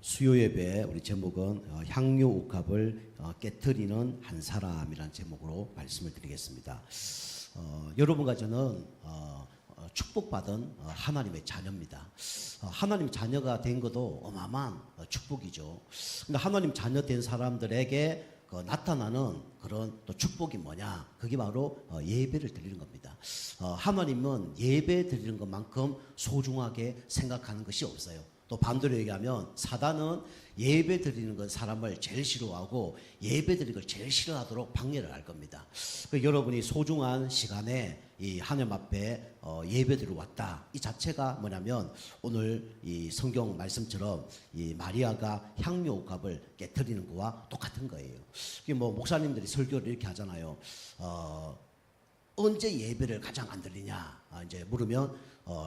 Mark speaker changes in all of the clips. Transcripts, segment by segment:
Speaker 1: 수요 예배 우리 제목은 향유 옥합을 깨트리는 한 사람이라는 제목으로 말씀을 드리겠습니다. 여러분과 저는 축복받은 하나님의 자녀입니다. 하나님 자녀가 된 것도 어마어마한 축복이죠. 근데 하나님 자녀 된 사람들에게 나타나는 그런 또 축복이 뭐냐? 그게 바로 예배를 드리는 겁니다. 하나님은 예배 드리는 것만큼 소중하게 생각하는 것이 없어요. 또 반대로 얘기하면 사단은 예배 드리는 건 사람을 제일 싫어하고 예배 드리는 걸 제일 싫어하도록 방해를 할 겁니다. 여러분이 소중한 시간에 이 하나님 앞에 예배 드리러 왔다. 이 자체가 뭐냐면 오늘 이 성경 말씀처럼 이 마리아가 향유 옥합을 깨트리는 거와 똑같은 거예요. 이게 뭐 목사님들이 설교를 이렇게 하잖아요. 언제 예배를 가장 안 드리냐? 이제 물으면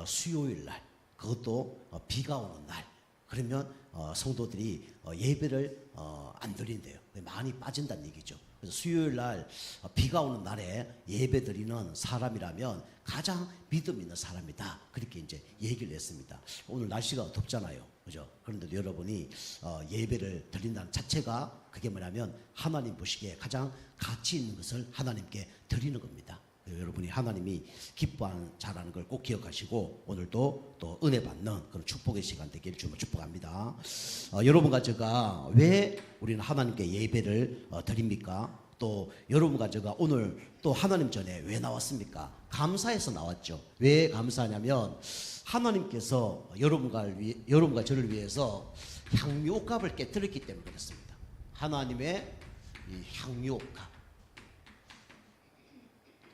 Speaker 1: 수요일 날. 그것도 비가 오는 날. 그러면 성도들이 예배를 안 드린대요. 많이 빠진다는 얘기죠. 그래서 수요일 날 비가 오는 날에 예배 드리는 사람이라면 가장 믿음 있는 사람이다. 그렇게 이제 얘기를 했습니다. 오늘 날씨가 덥잖아요. 그죠? 그런데도 여러분이 예배를 드린다는 자체가 그게 뭐냐면 하나님 보시기에 가장 가치 있는 것을 하나님께 드리는 겁니다. 여러분이 하나님이 기뻐하는 자라는 걸 꼭 기억하시고 오늘도 또 은혜 받는 그런 축복의 시간 되기를 주님을 축복합니다. 여러분과 제가 왜 우리는 하나님께 예배를 드립니까? 또 여러분과 제가 오늘 또 하나님 전에 왜 나왔습니까? 감사해서 나왔죠. 왜 감사하냐면 하나님께서 여러분과 저를 위해서 향유 옥합을 깨뜨렸기 때문에 그렇습니다. 하나님의 이 향유 옥합.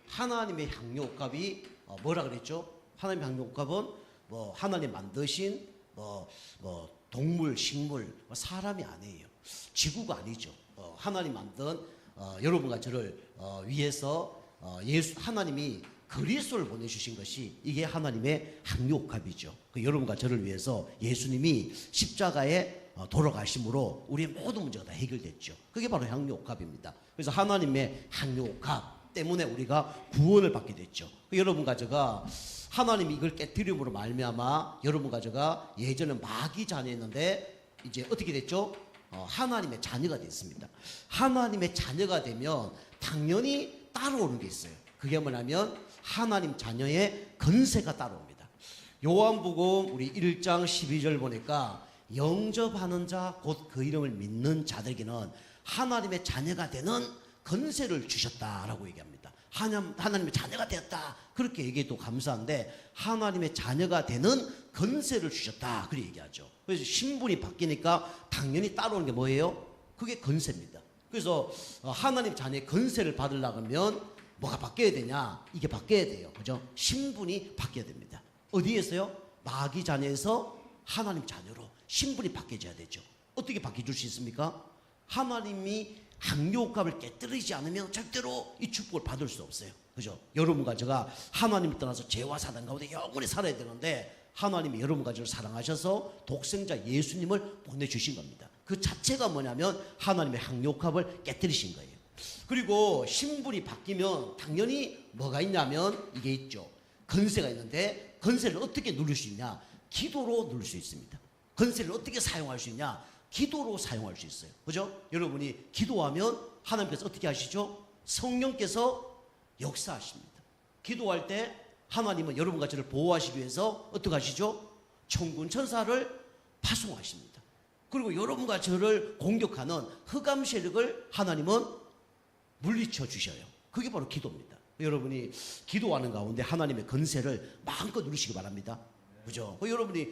Speaker 1: 하나님의 향유 옥합이 뭐라 그랬죠? 하나님의 향유 옥합은 뭐 하나님 만드신 동물, 식물, 사람이 아니에요. 지구가 아니죠. 하나님 만든 여러분과 저를 위해서 하나님이 그리스도를 보내주신 것이 이게 하나님의 향유 옥합이죠. 여러분과 저를 위해서 예수님이 십자가에 돌아가심으로 우리의 모든 문제가 다 해결됐죠. 그게 바로 향유 옥합입니다. 그래서 하나님의 향유 옥합 때문에 우리가 구원을 받게 됐죠. 여러분과 제가 하나님이 이걸 깨뜨림으로 말미암아 여러분과 제가 예전에 마귀 자녀였는데 이제 어떻게 됐죠? 하나님의 자녀가 됐습니다. 하나님의 자녀가 되면 당연히 따라오는 게 있어요. 그게 뭐냐면 하나님 자녀의 건세가 따라옵니다. 요한복음 우리 1장 12절 보니까 영접하는 자 곧 그 이름을 믿는 자들에게는 하나님의 자녀가 되는 건세를 주셨다라고 얘기합니다. 하나님의 자녀가 되었다. 그렇게 얘기해도 감사한데 하나님의 자녀가 되는 건세를 주셨다. 그렇게 얘기하죠. 그래서 신분이 바뀌니까 당연히 따라오는 게 뭐예요? 그게 건세입니다. 그래서 하나님 자녀의 건세를 받으려면 뭐가 바뀌어야 되냐? 이게 바뀌어야 돼요. 그죠? 신분이 바뀌어야 됩니다. 어디에서요? 마귀 자녀에서 하나님 자녀로 신분이 바뀌어져야 되죠. 어떻게 바뀌어줄 수 있습니까? 하나님이 향유 옥합을 깨뜨리지 않으면 절대로 이 축복을 받을 수 없어요. 그죠? 여러분과 제가 하나님을 떠나서 죄와 사단 가운데 영원히 살아야 되는데 하나님이 여러분과 저를 사랑하셔서 독생자 예수님을 보내주신 겁니다. 그 자체가 뭐냐면 하나님의 향유 옥합을 깨뜨리신 거예요. 그리고 신분이 바뀌면 당연히 뭐가 있냐면 이게 있죠. 건세가 있는데 건세를 어떻게 누릴 수 있냐? 기도로 누릴 수 있습니다. 건세를 어떻게 사용할 수 있냐? 기도로 사용할 수 있어요. 그죠? 여러분이 기도하면 하나님께서 어떻게 하시죠? 성령께서 역사하십니다. 기도할 때 하나님은 여러분과 저를 보호하시기 위해서 어떻게 하시죠? 천군 천사를 파송하십니다. 그리고 여러분과 저를 공격하는 흑암 세력을 하나님은 물리쳐 주셔요. 그게 바로 기도입니다. 여러분이 기도하는 가운데 하나님의 건세를 마음껏 누리시기 바랍니다. 그죠? 여러분이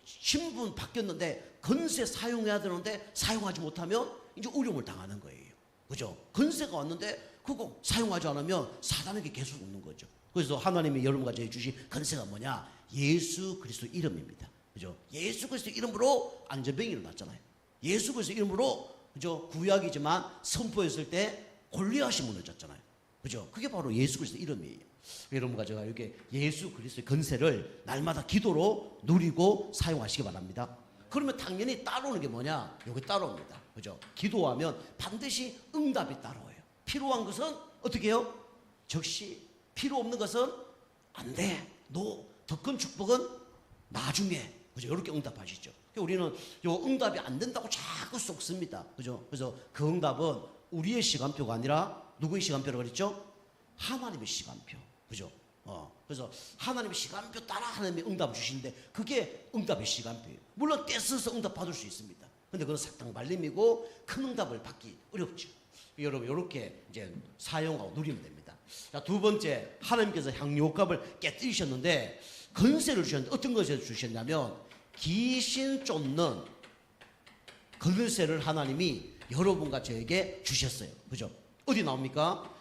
Speaker 1: 신분 바뀌었는데 건세 사용해야 되는데 사용하지 못하면 이제 어려움을 당하는 거예요. 그죠? 건세가 왔는데 그거 사용하지 않으면 사단에게 계속 오는 거죠. 그래서 하나님이 여러분과 저에게 주신 건세가 뭐냐? 예수 그리스도 이름입니다. 그죠? 예수 그리스도 이름으로 안전병이 일어났잖아요. 예수 그리스도 이름으로 그죠? 구약이지만 선포했을 때 골리앗이 무너졌잖아요. 그죠? 그게 바로 예수 그리스도 이름이에요. 여러분과 제가 이렇게 예수 그리스도의 건세를 날마다 기도로 누리고 사용하시기 바랍니다. 그러면 당연히 따라오는 게 뭐냐? 여기 따라옵니다. 그죠? 기도하면 반드시 응답이 따라와요. 필요한 것은 어떻게 해요? 즉시 필요 없는 것은 안 돼. 더 큰 축복은 나중에. 그죠? 이렇게 응답하시죠. 우리는 요 응답이 안 된다고 자꾸 속습니다. 그죠? 그래서 그 응답은 우리의 시간표가 아니라 누구의 시간표라고 그랬죠? 하나님의 시간표. 그죠? 그래서 하나님의 시간표 따라 하나님의 응답을 주시는데 그게 응답의 시간표예요. 물론 떼써서 응답 받을 수 있습니다. 근데 그건 사탕 발림이고 큰 응답을 받기 어렵죠. 여러분 이렇게 이제 사용하고 누리면 됩니다. 자, 두 번째, 하나님께서 향유옥합을 깨뜨리셨는데 건세를 주셨는데 어떤 것을 주셨냐면 귀신 쫓는 건세를 하나님이 여러분과 저에게 주셨어요. 그죠? 어디 나옵니까?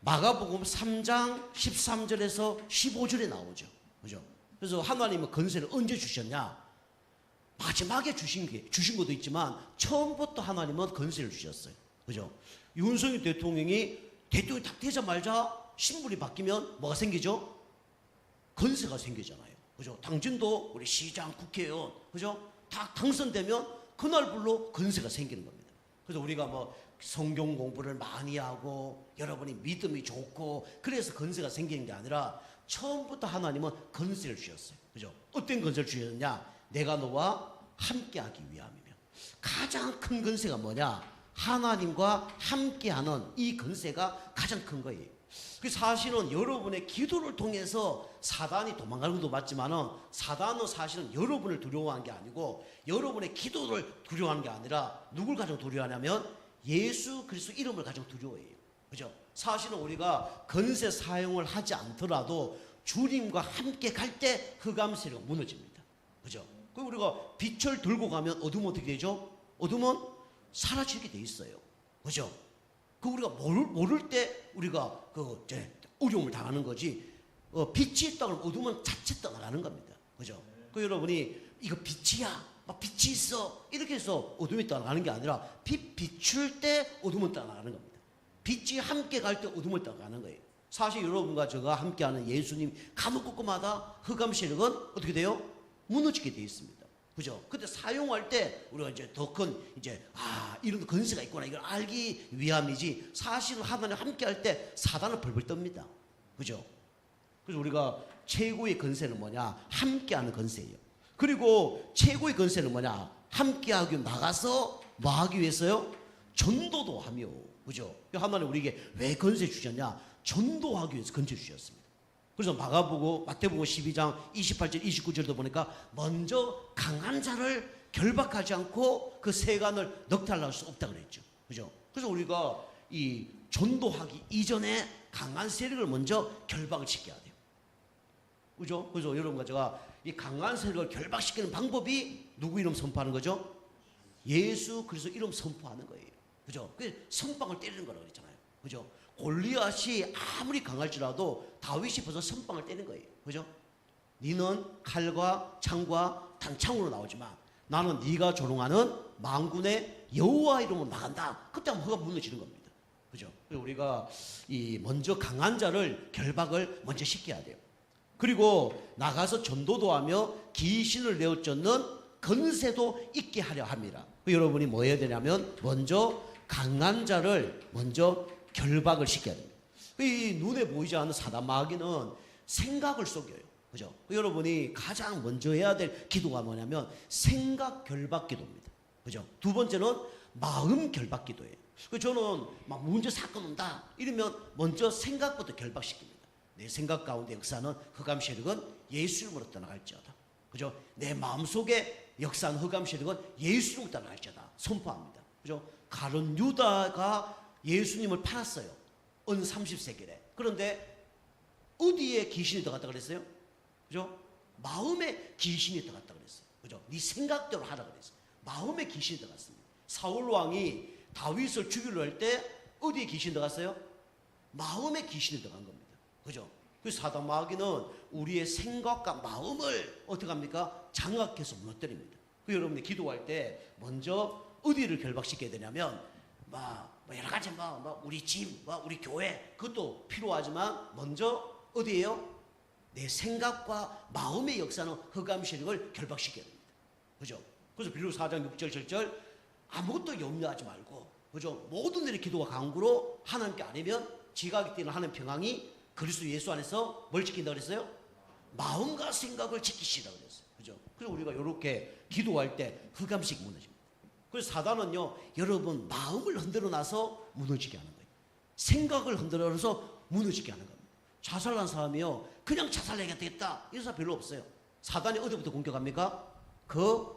Speaker 1: 마가복음 3장 13절에서 15절에 나오죠. 그죠? 그래서 하나님은 건세를 언제 주셨냐? 마지막에 주신 것도 있지만 처음부터 하나님은 건세를 주셨어요. 그죠? 윤석열 대통령이 딱 되자마자 신분이 바뀌면 뭐가 생기죠? 건세가 생기잖아요. 그죠? 당진도 우리 시장, 국회의원, 그죠? 다 당선되면 그날불로 건세가 생기는 겁니다. 그래서 우리가 뭐 성경 공부를 많이 하고 여러분이 믿음이 좋고 그래서 건세가 생기는 게 아니라 처음부터 하나님은 건세를 주셨어요. 그죠? 어떤 건세를 주셨냐? 내가 너와 함께하기 위함이며 가장 큰 건세가 뭐냐? 하나님과 함께하는 이 건세가 가장 큰 거예요. 사실은 여러분의 기도를 통해서 사단이 도망가는 것도 맞지만은 사단은 사실은 여러분을 두려워하는 게 아니고 여러분의 기도를 두려워하는 게 아니라 누굴 가장 두려워하냐면 예수 그리스도 이름을 가장 두려워해요. 그죠? 사실은 우리가 건세 사용을 하지 않더라도 주님과 함께 갈 때 흑암 세력은 무너집니다. 그죠? 그 우리가 빛을 들고 가면 어둠은 어떻게 되죠? 어둠은 사라지게 돼 있어요. 그죠? 그 우리가 모를 때 우리가 그 어려움을 당하는 거지. 빛이 있다 그러면 어둠은 자체 떠나가는 겁니다. 그죠? 그 여러분이 이거 빛이야, 막 빛이 있어 이렇게 해서 어둠이 떠나가는 게 아니라 빛 비출 때 어둠은 떠나가는 겁니다. 빛이 함께 갈 때 어둠을 떠나가는 거예요. 사실 여러분과 제가 함께하는 예수님 가는 곳마다 흑암 세력은 어떻게 돼요? 무너지게 돼 있습니다. 그죠? 근데 사용할 때 우리가 이제 더 큰 이런 건세가 있구나 이걸 알기 위함이지 사실은 하나님 함께 할 때 사단은 벌벌 떱니다. 그죠? 그래서 우리가 최고의 건세는 뭐냐? 함께하는 건세예요. 그리고 최고의 건세는 뭐냐? 함께하기 위해 나가서 뭐 하기 위해서요? 전도도 하며. 그죠? 하나님 우리에게 왜 건세 주셨냐? 전도하기 위해서 건세 주셨습니다. 그래서 마태복음 12장 28절 29절도 보니까 먼저 강한 자를 결박하지 않고 그 세간을 넉탈할 수 없다 그랬죠. 그죠? 그래서 우리가 이 전도하기 이전에 강한 세력을 먼저 결박을 시켜야 돼요. 그죠? 그래서 여러분과 제가 이 강한 세력을 결박시키는 방법이 누구 이름 선포하는 거죠? 예수 그리스도 이름 선포하는 거예요. 그죠? 그 선빵을 때리는 거라고 그랬잖아요. 그죠? 골리앗이 아무리 강할지라도 다윗이 벌써 선빵을 때린 거예요. 그죠? 너는 칼과 창과 단창으로 나오지만 나는 네가 조롱하는 만군의 여호와 이름으로 나간다. 그때 하면 허가 무너지는 겁니다. 그죠? 그래서 우리가 이 먼저 강한 자를 결박을 먼저 시켜야 돼요. 그리고 나가서 전도도 하며 귀신을 내어 쫓는 건세도 있게 하려 합니다. 여러분이 뭐 해야 되냐면 먼저 강한 자를 먼저 결박을 시켜야 됩니다. 이 눈에 보이지 않는 사단 마귀는 생각을 속여요. 그죠? 여러분이 가장 먼저 해야 될 기도가 뭐냐면 생각 결박 기도입니다. 그죠? 두 번째는 마음 결박 기도예요. 저는 막 문제 사건 온다 이러면 먼저 생각부터 결박시킵니다. 내 생각 가운데 역사는 흑암 세력은 예수 이름으로 떠나갈지어다. 그죠? 내 마음속에 역사는 흑암 세력은 예수 이름으로 떠나갈지어다. 선포합니다. 그죠? 가룟 유다가 예수님을 팔았어요. 은 30세겔에. 그런데 어디에 귀신이 들어갔다 그랬어요? 그죠? 마음에 귀신이 들어갔다 그랬어요. 그죠? 네 생각대로 하라 그랬어요. 마음에 귀신이 들어갔습니다. 사울 왕이 다윗을 죽이려 할 때 어디에 귀신이 들어갔어요? 마음에 귀신이 들어간 겁니다. 그죠? 그래서 사단 마귀는 우리의 생각과 마음을 어떻게 합니까? 장악해서 무너뜨립니다. 그 여러분이 기도할 때 먼저 어디를 결박시켜야 되냐면 여러 가지 우리 집, 우리 교회 그것도 필요하지만 먼저 어디예요? 내 생각과 마음의 역사는 흑암 세력을 결박시켜야 됩니다. 그죠? 그래서 빌립보 4장 6절 7절 아무것도 염려하지 말고 그죠? 모든 일의 기도와 간구로 하나님께 아니면 지각이 뛰는 하나님 평강이 그리스도 예수 안에서 뭘 지킨다 그랬어요? 마음과 생각을 지키시라 그랬어요. 그죠? 그래서 우리가 이렇게 기도할 때 흑암식 무너집니다. 그래서 사단은요, 여러분 마음을 흔들어 놔서 무너지게 하는 거예요. 생각을 흔들어 놔서 무너지게 하는 겁니다. 자살한 사람이요, 그냥 자살해야 되겠다 이런 사람 별로 없어요. 사단이 어디부터 공격합니까? 그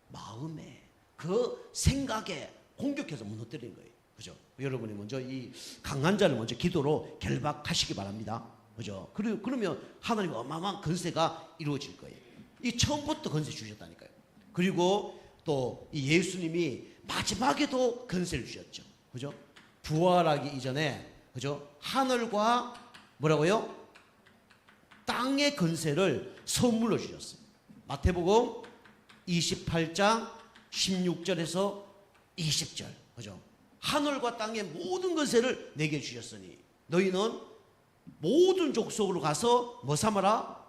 Speaker 1: 마음에, 그 생각에 공격해서 무너뜨리는 거예요. 그죠? 여러분이 먼저 이 강한 자를 먼저 기도로 결박하시기 바랍니다. 그죠? 그러면 하나님의 어마어마한 건세가 이루어질 거예요. 이 처음부터 건세 주셨다니까요. 그리고 또 이 예수님이 마지막에도 건세를 주셨죠. 그죠? 부활하기 이전에, 그죠? 하늘과 뭐라고요? 땅의 건세를 선물로 주셨어요. 마태복음 28장 16절에서 20절. 그죠? 하늘과 땅의 모든 건세를 내게 주셨으니 너희는 모든 족속으로 가서 뭐 삼아라?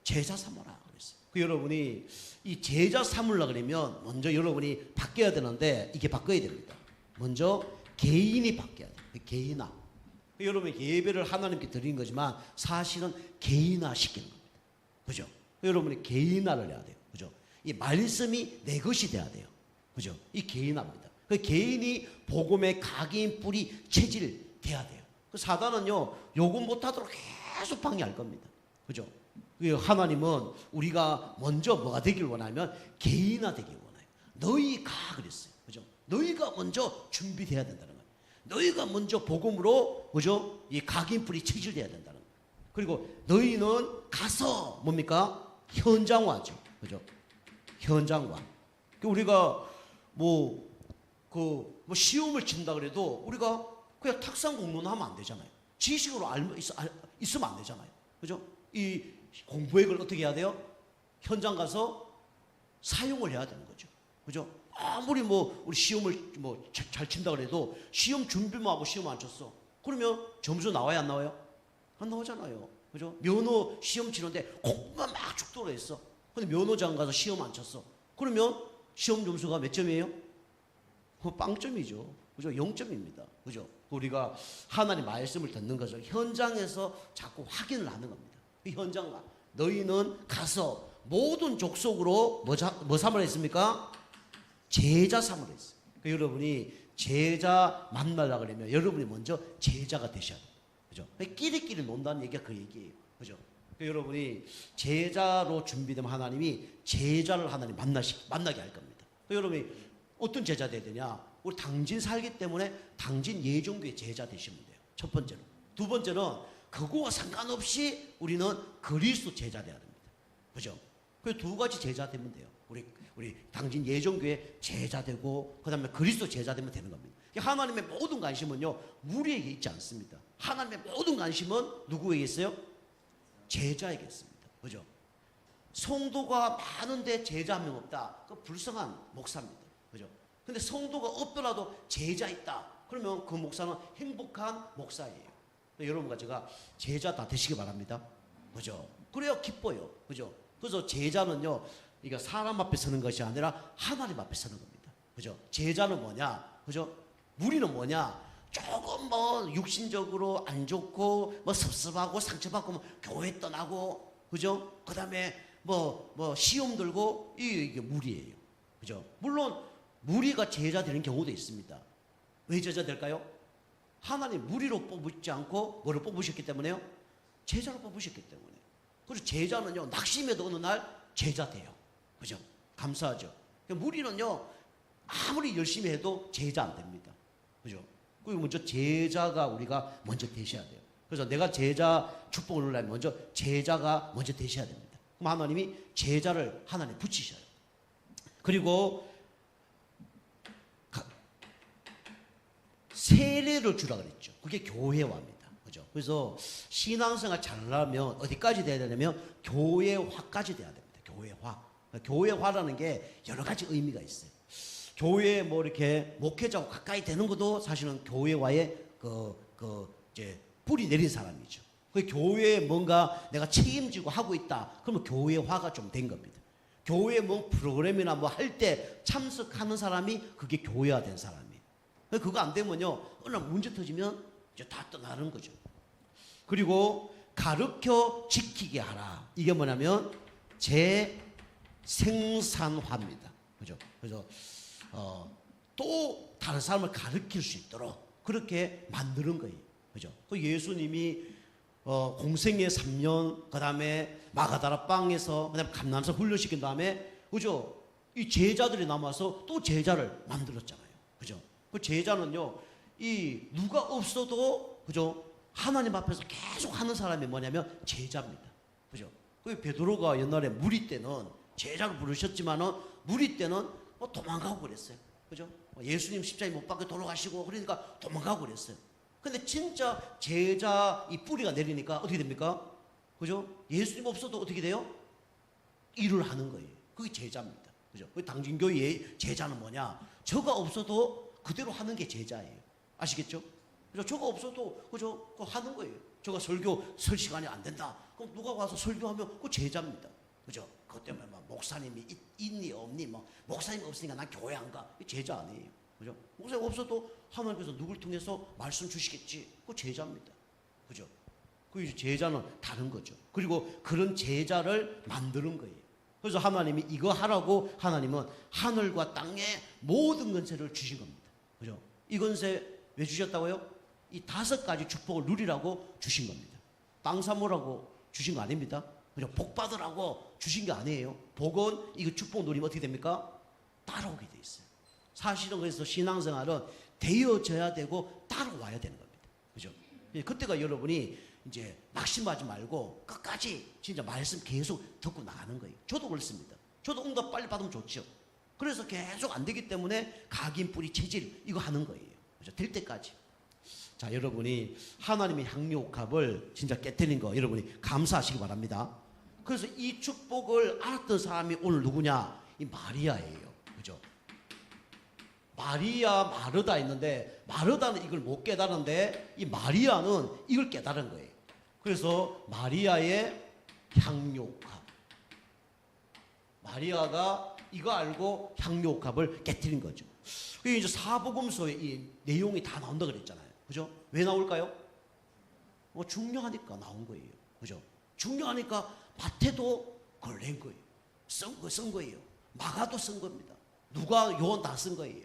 Speaker 1: 제자 삼아라 그랬어요. 그 여러분이 이 제자 삼으려 그러면 먼저 여러분이 바뀌어야 되는데 이게 바꿔야 됩니다. 먼저 개인이 바뀌어야 돼요. 개인화. 여러분 예배를 하나님께 드리는 거지만 사실은 개인화 시키는 겁니다. 그죠? 여러분이 개인화를 해야 돼요. 그죠? 이 말씀이 내 것이 돼야 돼요. 그죠? 이 개인화입니다. 그 개인이 복음의 각인 뿌리 체질 돼야 돼요. 그 사단은요, 요금 못하도록 계속 방해할 겁니다. 그죠? 하나님은 우리가 먼저 뭐가 되길 원하면 개인화 되길 원해요. 너희가 그랬어요. 그죠? 너희가 먼저 준비돼야 된다는 거예요. 너희가 먼저 복음으로, 그죠? 이 각인 뿌리 체질돼야 된다는 거예요. 그리고 너희는 가서 뭡니까? 현장화죠. 그죠? 현장화. 우리가 시험을 친다 그래도 우리가 그냥 탁상 공부는 하면 안 되잖아요. 지식으로 있으면 안 되잖아요. 그죠? 이 공부의 걸 어떻게 해야 돼요? 현장 가서 사용을 해야 되는 거죠. 그죠? 아무리 우리 시험을 잘 친다 그래도 시험 준비만 하고 시험 안 쳤어. 그러면 점수 나와야 안 나와요? 안 나오잖아요. 그죠? 면허 시험 치는데 공부가 막 죽도록 했어. 근데 면허장 가서 시험 안 쳤어. 그러면 시험 점수가 몇 점이에요? 빵점이죠. 그죠? 0점입니다. 그죠? 우리가 하나님 말씀을 듣는 것을 현장에서 자꾸 확인을 하는 겁니다. 이 현장과 너희는 가서 모든 족속으로 뭐 삼으라 했습니까? 제자 삼으라 했어요. 그러니까 여러분이 제자 만나려고 그러면 여러분이 먼저 제자가 되셔야 돼요. 그죠? 끼리끼리 논다는 얘기가 그 얘기예요. 그죠? 그러니까 여러분이 제자로 준비되면 하나님이 제자를 하나님 만나게 할 겁니다. 그러니까 여러분이 어떤 제자 돼야 되냐? 우리 당진 살기 때문에 당진 예종교의 제자 되시면 돼요. 첫 번째로. 두 번째는 그거와 상관없이 우리는 그리스도 제자 돼야 됩니다. 그죠? 그 두 가지 제자 되면 돼요. 우리 당진 예종교의 제자 되고 그다음에 그리스도 제자 되면 되는 겁니다. 하나님의 모든 관심은요, 우리에게 있지 않습니다. 하나님의 모든 관심은 누구에게 있어요? 제자에게 있습니다. 그죠? 성도가 많은데 제자 한 명 없다. 그 불쌍한 목사입니다. 그죠? 근데 성도가 없더라도 제자 있다. 그러면 그 목사는 행복한 목사예요. 여러분과 제가 제자 다 되시기 바랍니다. 그죠? 그래야 기뻐요. 그죠? 그래서 제자는요, 이거 사람 앞에 서는 것이 아니라 하나님 앞에 서는 겁니다. 그죠? 제자는 뭐냐? 그죠? 무리는 뭐냐? 조금 육신적으로 안 좋고 섭섭하고 상처받고 교회 떠나고, 그죠? 그 다음에 시험 들고 이게 무리예요. 그죠? 물론 무리가 제자 되는 경우도 있습니다. 왜 제자 될까요? 하나님 무리로 뽑지 않고 뭐를 뽑으셨기 때문에요? 제자로 뽑으셨기 때문에. 그리고 제자는요, 낙심해도 어느 날 제자 돼요. 그죠? 감사하죠. 무리는요, 아무리 열심히 해도 제자 안 됩니다. 그죠? 그리고 먼저 제자가 우리가 먼저 되셔야 돼요. 그래서 내가 제자 축복을 누리려면 먼저 제자가 먼저 되셔야 됩니다. 그럼 하나님이 제자를 하나님 붙이셔요. 그리고 세례를 주라 그랬죠. 그게 교회화입니다. 그죠? 그래서 신앙생활 잘하려면 어디까지 돼야 되냐면 교회화까지 돼야 됩니다. 교회화. 교회화라는 게 여러 가지 의미가 있어요. 교회에 이렇게 목회자하고 가까이 되는 것도 사실은 교회화의 이제 뿌리 내린 사람이죠. 그 교회에 뭔가 내가 책임지고 하고 있다. 그러면 교회화가 좀 된 겁니다. 교회 프로그램이나 할 때 참석하는 사람이 그게 교회화 된 사람이에요. 그거 안 되면요, 어느 날 문제 터지면 이제 다 떠나는 거죠. 그리고 가르쳐 지키게 하라. 이게 뭐냐면 제 생산화입니다. 그죠? 그래서 또 다른 사람을 가르칠 수 있도록 그렇게 만드는 거예요. 그죠? 그 예수님이 공생애 3년, 그 다음에 마가다라 빵에서, 그 다음에 감람산 훈련시킨 다음에, 그죠? 이 제자들이 남아서 또 제자를 만들었잖아요. 그죠? 그 제자는요, 이 누가 없어도, 그죠? 하나님 앞에서 계속 하는 사람이 뭐냐면 제자입니다. 그죠? 그 베드로가 옛날에 무리 때는 제자를 부르셨지만은 무리 때는 도망가고 그랬어요. 그죠? 예수님 십자가에 못 박혀 돌아가시고 그러니까 도망가고 그랬어요. 근데 진짜 제자 이 뿌리가 내리니까 어떻게 됩니까? 그죠? 예수님 없어도 어떻게 돼요? 일을 하는 거예요. 그게 제자입니다. 그죠? 당진교회의 제자는 뭐냐? 저가 없어도 그대로 하는 게 제자예요. 아시겠죠? 그죠? 저가 없어도 그죠? 그거 하는 거예요. 저가 설교 설 시간이 안 된다. 그럼 누가 와서 설교하면 그 제자입니다. 그죠? 그것 때문에 막 목사님이 있니 없니 뭐 목사님 없으니까 난 교회 안 가. 제자 아니에요. 그죠? 목사님 없어도 하나님께서 누굴 통해서 말씀 주시겠지. 그 제자입니다. 그죠? 그 제자는 다른 거죠. 그리고 그런 제자를 만드는 거예요. 그래서 하나님이 이거 하라고 하나님은 하늘과 땅에 모든 권세를 주신 겁니다. 그죠? 이 권세 왜 주셨다고요? 이 5가지 축복을 누리라고 주신 겁니다. 땅 사모라고 주신 거 아닙니다. 그죠? 복 받으라고 주신 게 아니에요. 복은 이거 축복 누리면 어떻게 됩니까? 따라오게 돼 있어요. 사실은 그래서 신앙생활은 되어져야 되고 따라와야 되는 겁니다. 그죠? 그때가 여러분이 이제 낙심하지 말고 끝까지 진짜 말씀 계속 듣고 나가는 거예요. 저도 그렇습니다. 저도 응답 빨리 받으면 좋죠. 그래서 계속 안 되기 때문에 각인, 뿌리, 체질 이거 하는 거예요. 그죠? 될 때까지. 자, 여러분이 하나님의 향유옥합을 진짜 깨뜨린 거 여러분이 감사하시기 바랍니다. 그래서 이 축복을 알았던 사람이 오늘 누구냐? 이 마리아예요. 그죠? 마리아, 마르다 있는데 마르다는 이걸 못 깨달은데 이 마리아는 이걸 깨달은 거예요. 그래서 마리아의 향유옥합. 마리아가 이거 알고 향유옥합을 깨뜨린 거죠. 그게 이제 사복음서에 이 내용이 다 나온다 그랬잖아요. 그죠? 왜 나올까요? 중요하니까 나온 거예요. 그죠? 중요하니까 마태도 그걸 낸 거예요. 쓴 거예요. 마가도 쓴 겁니다. 누가 요한 다 쓴 거예요.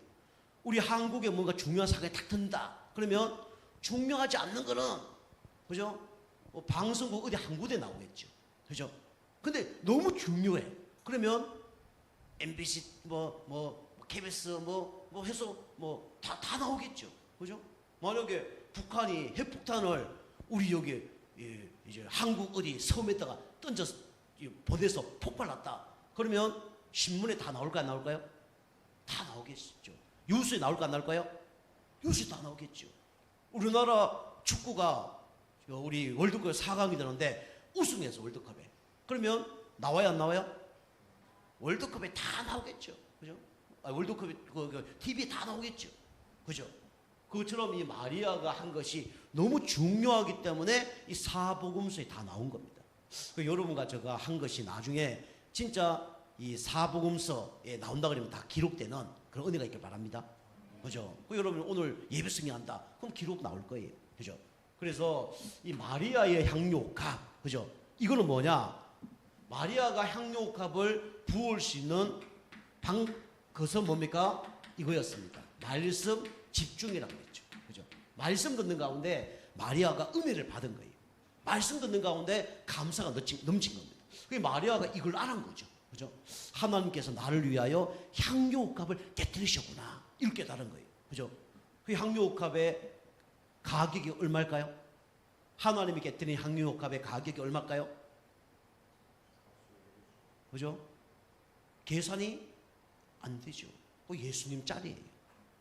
Speaker 1: 우리 한국에 뭔가 중요한 사건이 딱 든다. 그러면 중요하지 않는 거는, 그죠? 방송국 어디 한 군데 나오겠죠. 그죠? 근데 너무 중요해. 그러면 MBC, KBS, 해서 다 나오겠죠. 그죠? 만약에 북한이 핵폭탄을 우리 여기, 이제 한국 어디 섬에다가 던져서 보내서 폭발났다. 그러면 신문에 다 나올까요? 안 나올까요? 다 나오겠죠. 뉴스에 나올까 안 나올까요? 뉴스에 다 나오겠죠. 우리나라 축구가 우리 월드컵 4강이 되는데 우승해서 월드컵에. 그러면 나와요 안 나와요? 월드컵에 다 나오겠죠. 그죠? 월드컵에 TV에 다 나오겠죠. 그죠? 그것처럼 이 마리아가 한 것이 너무 중요하기 때문에 이 사복음서에 다 나온 겁니다. 여러분과 제가 한 것이 나중에 진짜 이 사복음서에 나온다 그러면 다 기록되는 그런 은혜가 있길 바랍니다. 그죠? 여러분 오늘 예배 승리한다. 그럼 기록 나올 거예요. 그죠? 그래서 이 마리아의 향유옥합, 그죠? 이거는 뭐냐? 마리아가 향유옥합을 부을 수 있는 그것은 뭡니까? 이거였습니다. 말씀 집중이라고 했죠. 그죠? 말씀 듣는 가운데 마리아가 은혜를 받은 거예요. 말씀 듣는 가운데 감사가 넘친 겁니다. 그 마리아가 이걸 알은 거죠. 그죠? 하나님께서 나를 위하여 향유옥합을 깨뜨리셨구나. 이렇게 깨달은 거예요. 그죠? 그 향유옥합의 가격이 얼마일까요? 하나님이 깨뜨린 향유옥합의 가격이 얼마일까요? 그죠? 계산이 안 되죠. 예수님 짤이에요.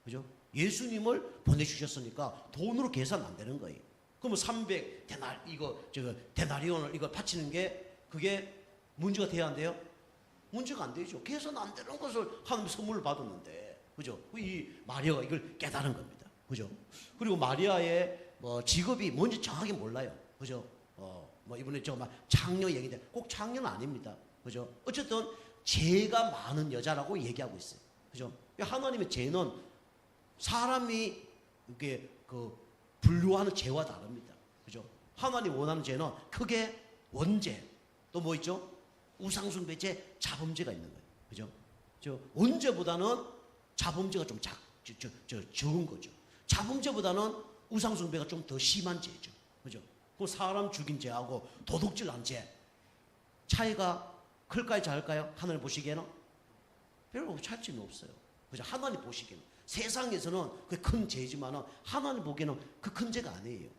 Speaker 1: 그죠? 예수님을 보내주셨으니까 돈으로 계산 안 되는 거예요. 그러면 300 데나리온을 이거 바치는 게 그게 문제가 돼야 안 돼요? 문제가 안 되죠. 계산 안 되는 것을 하나님 선물을 받았는데, 그죠? 이 마리아가 이걸 깨달은 겁니다. 그죠? 그리고 마리아의 직업이 뭔지 정확히 몰라요. 그죠? 이번에 장녀 얘기인데 꼭 장녀는 아닙니다. 그죠? 어쨌든 죄가 많은 여자라고 얘기하고 있어요. 그죠? 하나님의 죄는 사람이 이게 분류하는 죄와 다릅니다. 그죠? 하나님 원하는 죄는 크게 원죄, 또 뭐 있죠? 우상숭배죄, 자범죄가 있는 거예요. 그죠? 언제보다는 자범죄가 좀 적은 거죠. 자범죄보다는 우상숭배가 좀 더 심한 죄죠. 그죠? 그 사람 죽인 죄하고 도둑질한 죄 차이가 클까요, 작을까요? 하나님 보시기에는 별로 차이는 없어요. 그죠? 하나님 보시기에는 세상에서는 그 큰 죄지만은 하나님 보기에는 그 큰 죄가 아니에요.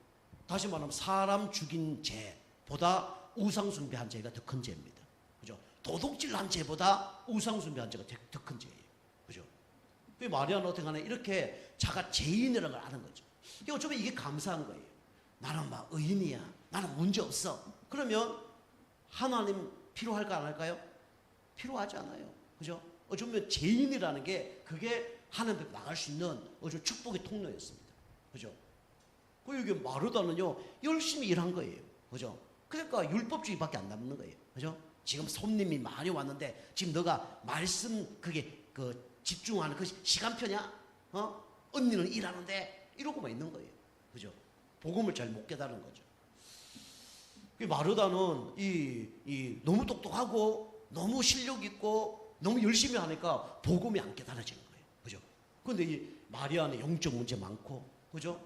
Speaker 1: 다시 말하면 사람 죽인 죄보다 우상숭배한 죄가 더 큰 죄입니다. 그죠? 도둑질한 죄보다 우상숭배한 죄가 더 큰 죄예요. 그죠? 그 마리아는 어떻게 하냐? 이렇게 자가 죄인이라는 걸 아는 거죠. 어쩌면 이게 감사한 거예요. 나는 막 의인이야. 나는 문제 없어. 그러면 하나님 필요할까 안 할까요? 필요하지 않아요. 그죠? 어쩌면 죄인이라는 게 그게 하나님 앞에 나갈 수 있는 어쩌면 축복의 통로였습니다. 그죠? 이게 마르다는요 열심히 일한 거예요. 그죠? 그러니까 율법주의밖에 안 남는 거예요. 그죠? 지금 손님이 많이 왔는데 지금 너가 말씀 그게 집중하는 그 시간표냐? 언니는 일하는데 이러고만 있는 거예요. 그죠? 복음을 잘 못 깨달은 거죠. 마르다는 너무 똑똑하고 너무 실력 있고 너무 열심히 하니까 복음이 안 깨달아지는 거예요. 그죠? 그런데 이 마리아는 영적 문제 많고, 그죠?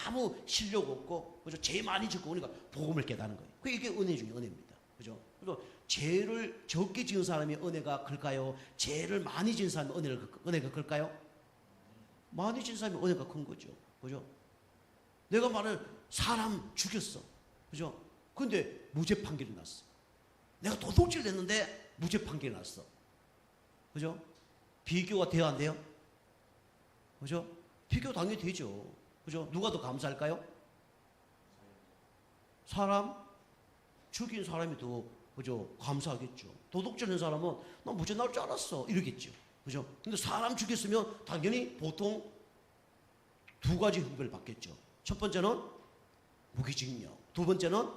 Speaker 1: 아무 실력 없고, 그죠? 죄 많이 짓고 오니까 복음을 깨닫는 거예요. 이게 은혜 중에 은혜입니다. 그죠? 그래서 죄를 적게 지은 사람이 은혜가 클까요? 죄를 많이 지은 사람이 은혜가 클까요? 많이 지은 사람이 은혜가 큰 거죠. 그죠? 내가 말하는 사람 죽였어. 그죠? 근데 무죄 판결이 났어. 내가 도둑질 했는데 무죄 판결이 났어. 그죠? 비교가 돼야 안 돼요? 그죠? 비교 당연히 되죠. 그죠? 누가 더 감사할까요? 사람 죽인 사람이 더 그죠? 감사하겠죠. 도둑질한 사람은 나 무죄 나올 줄 알았어 이러겠죠. 그죠? 근데 사람 죽였으면 당연히 보통 두 가지 형벌을 받겠죠. 첫 번째는 무기징역, 두 번째는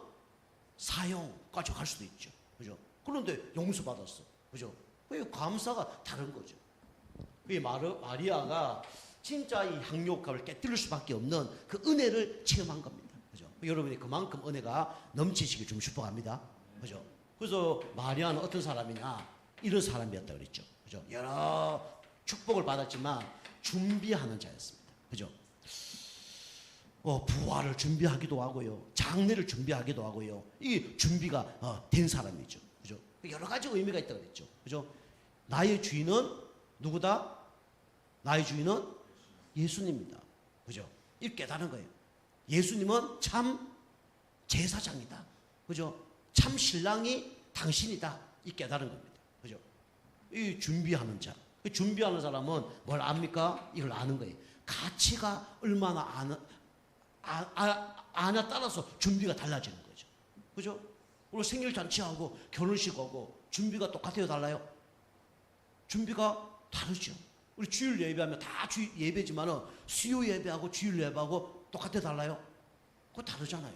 Speaker 1: 사형까지 갈 수도 있죠. 그죠? 그런데 용서받았어. 그죠? 감사가 다른 거죠. 마리아가 진짜 이 향료값을 깨뜨릴 수밖에 없는 그 은혜를 체험한 겁니다. 그죠? 여러분이 그만큼 은혜가 넘치시길 좀 축복합니다. 그죠? 그래서 마리아는 어떤 사람이냐? 이런 사람이었다 그랬죠. 그죠? 여러 축복을 받았지만 준비하는 자였습니다. 그죠? 부활을 준비하기도 하고요. 장례를 준비하기도 하고요. 이 준비가 된 사람이죠. 그죠? 여러 가지 의미가 있다고 그랬죠. 그죠? 나의 주인은 누구다? 나의 주인은 예수님입니다. 그죠? 이렇게 깨달은 거예요. 예수님은 참 제사장이다. 그죠? 참 신랑이 당신이다. 이 깨달은 겁니다. 그죠? 이 준비하는 자. 준비하는 사람은 뭘 압니까? 이걸 아는 거예요. 가치가 얼마나 아냐 따라서 준비가 달라지는 거죠. 그죠? 우리 생일 잔치하고 결혼식하고 준비가 똑같아요, 달라요? 준비가 다르죠. 우리 주일 예배하면 다 주일 예배지만은 수요 예배하고 주일 예배하고 똑같아요, 달라요? 그거 다르잖아요.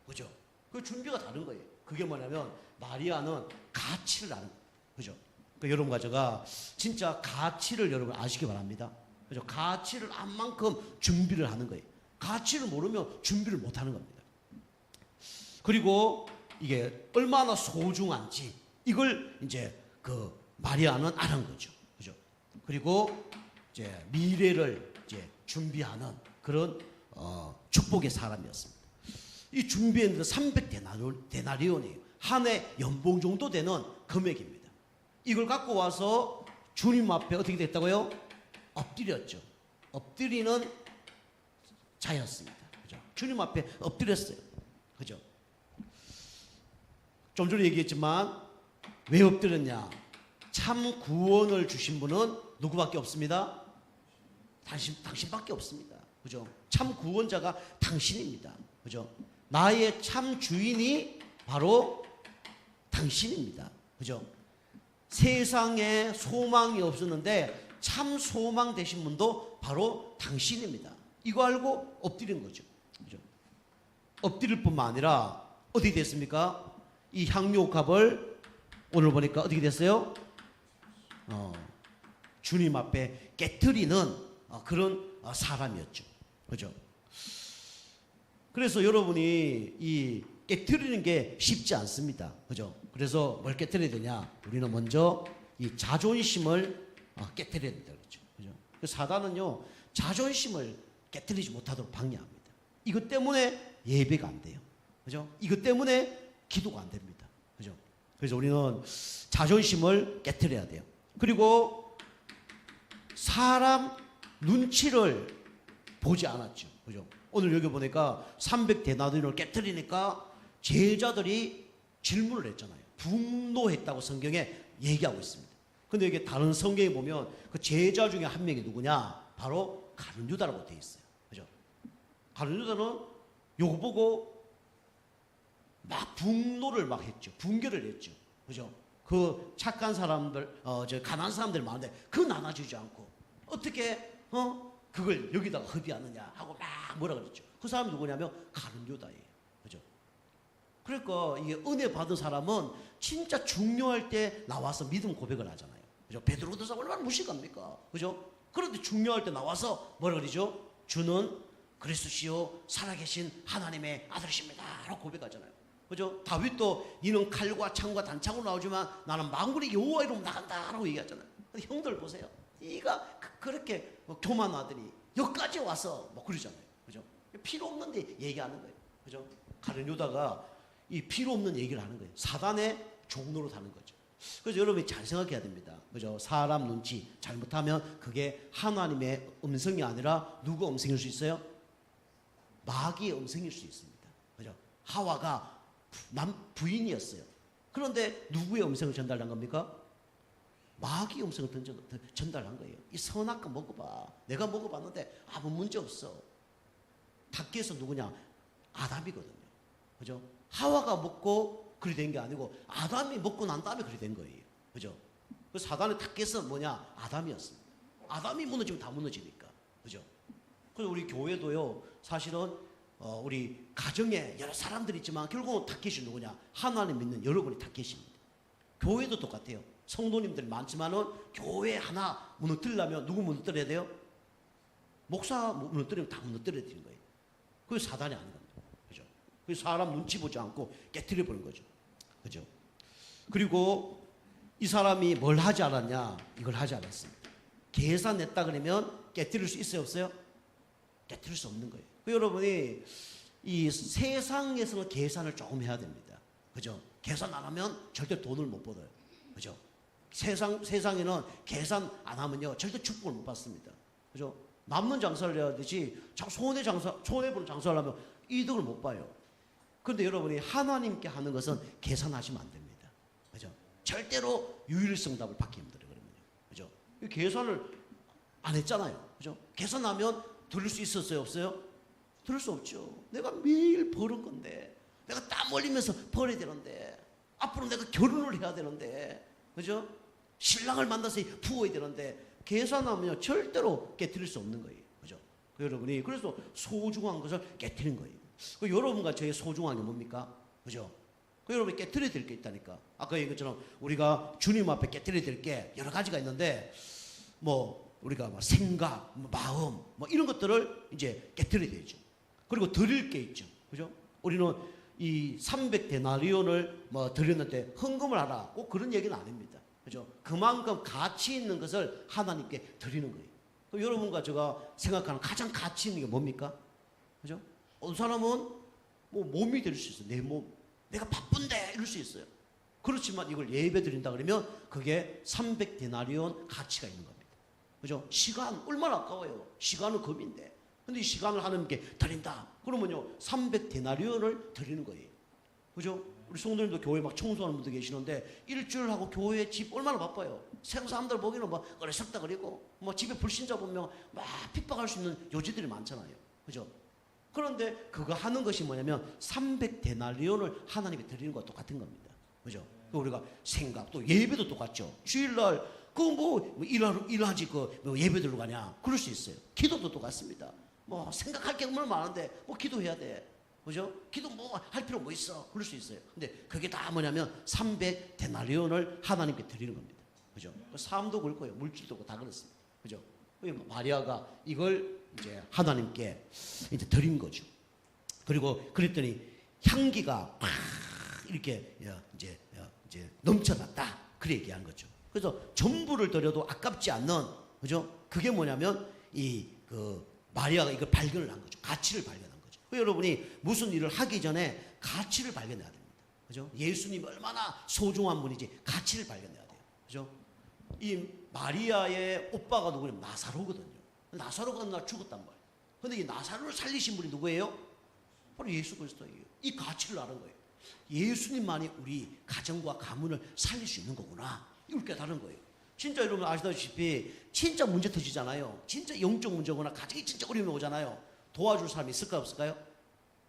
Speaker 1: 그죠? 그 준비가 다른 거예요. 그게 뭐냐면 마리아는 가치를 아는 거예요. 그죠? 여러분과 제가 진짜 가치를 여러분 아시기 바랍니다. 그죠? 가치를 안 만큼 준비를 하는 거예요. 가치를 모르면 준비를 못 하는 겁니다. 그리고 이게 얼마나 소중한지 이걸 이제 그 마리아는 아는 거죠. 그죠? 그리고 이제 미래를 이제 준비하는 그런 축복의 사람이었습니다. 이 준비했는데 300데나리온이에요. 한 해 연봉 정도 되는 금액입니다. 이걸 갖고 와서 주님 앞에 어떻게 됐다고요? 엎드렸죠. 엎드리는 자였습니다. 그죠? 주님 앞에 엎드렸어요. 그죠? 좀 전에 얘기했지만 왜 엎드렸냐? 참 구원을 주신 분은 누구밖에 없습니다. 당신밖에 없습니다. 그죠? 참 구원자가 당신입니다. 그죠? 나의 참 주인이 바로 당신입니다. 그죠? 세상에 소망이 없었는데 참 소망 되신 분도 바로 당신입니다. 이거 알고 엎드린 거죠. 그죠? 엎드릴 뿐만 아니라 어떻게 됐습니까? 이 향료값을 오늘 보니까 어떻게 됐어요? 주님 앞에 깨트리는 그런 사람이었죠. 그죠? 그래서 여러분이 이 깨트리는 게 쉽지 않습니다. 그죠? 그래서 뭘 깨트려야 되냐? 우리는 먼저 이 자존심을 깨트려야 된다. 그렇죠? 그죠? 그 사단은요, 자존심을 깨트리지 못하도록 방해합니다. 이것 때문에 예배가 안 돼요. 그죠? 이것 때문에 기도가 안 됩니다. 그죠? 그래서 우리는 자존심을 깨트려야 돼요. 그리고 사람 눈치를 보지 않았죠. 그죠? 오늘 여기 보니까 300데나리온을 깨트리니까 제자들이 질문을 했잖아요. 분노했다고 성경에 얘기하고 있습니다. 근데 이게 다른 성경에 보면 그 제자 중에 한 명이 누구냐? 바로 가룟 유다라고 되어 있어요. 그죠? 가룟 유다는 요거 보고 막 분노를 막 했죠. 분개를 했죠. 그죠? 그 착한 사람들, 가난한 사람들 많은데 그거 나눠주지 않고 어떻게 그걸 여기다가 허비하느냐 하고 막 뭐라 그랬죠. 그 사람이 누구냐면 가룟 유다예요. 그죠? 그러니까 이게 은혜 받은 사람은 진짜 중요할 때 나와서 믿음 고백을 하잖아요. 그죠? 베드로 도사 얼마나 무식합니까? 그죠? 그런데 중요할 때 나와서 뭐라 그러죠? 주는 그리스도시요 살아계신 하나님의 아들이십니다 라고 고백하잖아요. 그죠? 다윗도 니는 칼과 창과 단창으로 나오지만 나는 만군의 여호와 이름 나간다 라고 얘기하잖아요. 근데 형들 보세요. 이가 그렇게 교만하더니 여기까지 와서 뭐 그러잖아요. 그죠? 필요 없는데 얘기하는 거예요. 그죠? 가룟 유다가 이 필요 없는 얘기를 하는 거예요. 사단의 종로로 사는 거죠. 그래서 여러분이 잘 생각해야 됩니다. 그죠? 사람 눈치 잘못하면 그게 하나님의 음성이 아니라 누구 음성일 수 있어요? 마귀의 음성일 수 있습니다. 그죠? 하와가 부인이었어요. 그런데 누구의 음성을 전달한 겁니까? 마귀의 음성을 전달한 거예요. 이 선악과 먹어봐. 내가 먹어봤는데 아무 문제 없어. 닭께서 누구냐? 아담이거든요. 그죠? 하와가 먹고 그리 된 게 아니고 아담이 먹고 난 다음에 그리 된 거예요. 그죠? 그 사단의 닭께서 뭐냐? 아담이었습니다. 아담이 무너지면 다 무너지니까. 그죠? 그래서 우리 교회도요, 사실은 우리 가정에 여러 사람들이 있지만 결국은 타켓이 누구냐? 하나님 믿는 여러분이 타켓입니다. 교회도 똑같아요. 성도님들 많지만은 교회 하나 무너뜨리려면 누구 무너뜨려야 돼요? 목사 무너뜨리면 다 무너뜨려야 되는 거예요. 그게 사단이 아닌 겁니다. 그죠? 그 사람 눈치 보지 않고 깨트려 버린 거죠. 그죠? 그리고 이 사람이 뭘 하지 않았냐? 이걸 하지 않았습니다. 계산했다 그러면 깨트릴 수 있어요, 없어요? 깨트릴 수 없는 거예요. 여러분이 이 세상에서는 계산을 조금 해야 됩니다. 그죠? 계산 안 하면 절대 돈을 못 벌어요. 그죠? 세상에는 계산 안 하면요 절대 축복을 못 받습니다. 그죠? 남는 장사를 해야 되지 손해보는 장사를 하면 이득을 못 봐요. 그런데 여러분이 하나님께 하는 것은 계산하시면 안 됩니다. 그죠? 절대로 유일성답을 받기 힘들어요. 그러면요. 그죠? 계산을 안 했잖아요. 그죠? 계산하면 들을 수 있었어요, 없어요? 들을 수 없죠. 내가 매일 버는 건데, 내가 땀 흘리면서 벌어야 되는데, 앞으로 내가 결혼을 해야 되는데, 그죠? 신랑을 만나서 부어야 되는데, 계산하면요 절대로 깨트릴 수 없는 거예요. 그죠? 여러분이 그래서 소중한 것을 깨트린 거예요. 여러분과 저의 소중한 게 뭡니까? 그죠? 여러분이 깨트려야 될 게 있다니까. 아까 얘기한 것처럼 우리가 주님 앞에 깨트려야 될 게 여러 가지가 있는데, 우리가 생각, 마음, 이런 것들을 이제 깨트려야 되죠. 그리고 드릴 게 있죠. 그죠? 우리는 이 300데나리온을 드렸는데 헌금을 하라. 꼭 그런 얘기는 아닙니다. 그죠? 그만큼 가치 있는 것을 하나님께 드리는 거예요. 그럼 여러분과 제가 생각하는 가장 가치 있는 게 뭡니까? 그죠? 어떤 사람은 몸이 될 수 있어요. 내 몸. 내가 바쁜데 이럴 수 있어요. 그렇지만 이걸 예배 드린다 그러면 그게 300데나리온 가치가 있는 겁니다. 그죠? 시간 얼마나 아까워요. 시간은 금인데. 근데 이 시간을 하나님께 드린다. 그러면요 300데나리온을 드리는 거예요. 그죠? 우리 성도님도 교회 막 청소하는 분들 계시는데 일주일 하고 교회 집 얼마나 바빠요. 세상 사람들 보기에는 어리석다 그리고 집에 불신자 보면 막 핍박할 수 있는 요지들이 많잖아요. 그죠? 그런데 그거 하는 것이 뭐냐면 300데나리온을 하나님께 드리는 것과 똑같은 겁니다. 그죠? 우리가 생각 또 예배도 똑같죠. 주일날 일하지 예배들로 가냐? 그럴 수 있어요. 기도도 똑같습니다. 생각할 게 얼마나 많은데 기도해야 돼. 그죠? 기도 할 필요 있어. 그럴 수 있어요. 근데 그게 다 뭐냐면 300데나리온을 하나님께 드리는 겁니다. 그죠? 삶도 그렇고요. 물질도 그렇고 다 그렇습니다. 그죠? 마리아가 이걸 이제 하나님께 이제 드린 거죠. 그리고 그랬더니 향기가 팍 이렇게 이제 넘쳐났다. 그래 얘기한 거죠. 그래서 전부를 드려도 아깝지 않는, 그죠? 그게 뭐냐면 그 마리아가 이걸 발견을 한 거죠. 가치를 발견한 거죠. 여러분이 무슨 일을 하기 전에 가치를 발견해야 됩니다. 그죠? 예수님이 얼마나 소중한 분인지 가치를 발견해야 돼요. 그죠? 이 마리아의 오빠가 누구냐면 나사로거든요. 나사로가 나 죽었단 말이에요. 근데 이 나사로를 살리신 분이 누구예요? 바로 예수 그리스도예요. 이 가치를 아는 거예요. 예수님만이 우리 가정과 가문을 살릴 수 있는 거구나. 이걸 깨달은 거예요. 진짜 여러분 아시다시피 진짜 문제 터지잖아요. 진짜 영적 문제거나 가정이 진짜 어려움이 오잖아요. 도와줄 사람이 있을까요, 없을까요?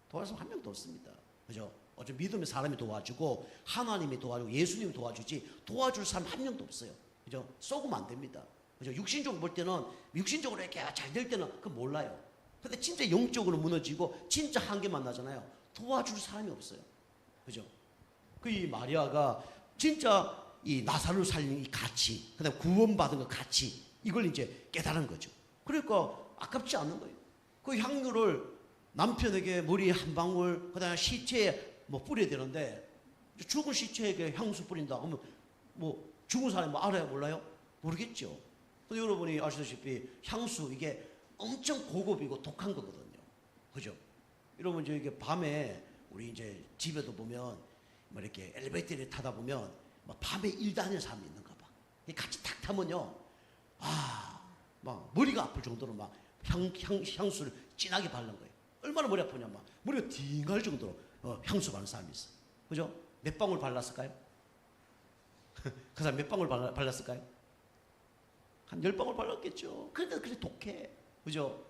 Speaker 1: 도와줄 사람 한 명도 없습니다. 그죠? 어제 믿음의 사람이 도와주고 하나님이 도와주고 예수님이 도와주지 도와줄 사람 한 명도 없어요. 그죠? 쏘고면 안 됩니다. 그죠? 육신적으로 볼 때는 육신적으로 이렇게 잘 될 때는 그건 몰라요. 근데 진짜 영적으로 무너지고 진짜 한계 만나잖아요. 도와줄 사람이 없어요. 그죠? 그 이 마리아가 진짜 이 나사로를 살린 이 가치, 그다음 구원받은 그 가치, 이걸 이제 깨달은 거죠. 그러니까 아깝지 않는 거예요. 그 향유를 남편에게 머리 한 방울, 그다음에 시체에 뭐 뿌려야 되는데 죽은 시체에게 향수 뿌린다 그러면 뭐 죽은 사람이 뭐 알아야 몰라요? 모르겠죠. 근데 여러분이 아시다시피 향수 이게 엄청 고급이고 독한 거거든요. 그죠? 여러분 이게 밤에 우리 이제 집에도 보면 뭐 이렇게 엘리베이터를 타다 보면 막 밤에 일 다니는 사람이 있는가 봐. 같이 탁 타면요, 막 머리가 아플 정도로 막 향수를 진하게 바르는 거예요. 얼마나 머리 아프냐, 막 머리가 띵할 정도로 향수 바르는 사람이 있어. 그죠? 몇 방울 발랐을까요? 그 사람 몇 방울 발랐을까요? 한 10방울 발랐겠죠. 그런데 그래 독해. 그죠?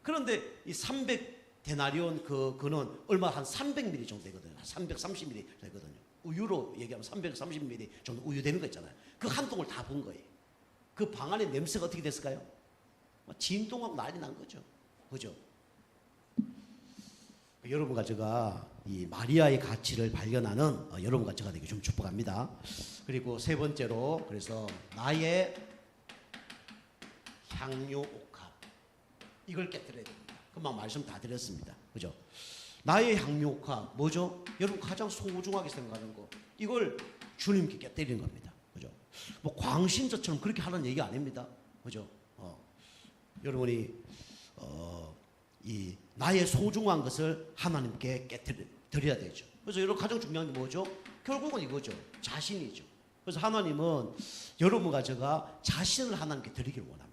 Speaker 1: 그런데 이 300데나리온 그는 얼마 한 300ml 정도 되거든요. 330ml 되거든요. 우유로 얘기하면 330ml 정도 우유 되는 거 있잖아요. 그 한 통을 다 본 거예요. 그 방 안에 냄새가 어떻게 됐을까요? 진동하고 난리 난 거죠. 그죠? 여러분과 제가 이 마리아의 가치를 발견하는 여러분과 제가 되게 좀 축복합니다. 그리고 세 번째로, 그래서 나의 향유 옥합, 이걸 깨뜨려야 됩니다. 금방 말씀 다 드렸습니다. 그죠? 나의 향유 옥합 뭐죠? 여러분 가장 소중하게 생각하는 거, 이걸 주님께 깨뜨리는 겁니다. 그죠? 뭐 광신자처럼 그렇게 하는 얘기 아닙니다. 그죠? 여러분이 이 나의 소중한 것을 하나님께 깨뜨려야 되죠. 그래서 여러분 가장 중요한 게 뭐죠? 결국은 이거죠. 자신이죠. 그래서 하나님은 여러분과 제가 자신을 하나님께 드리길 원합니다.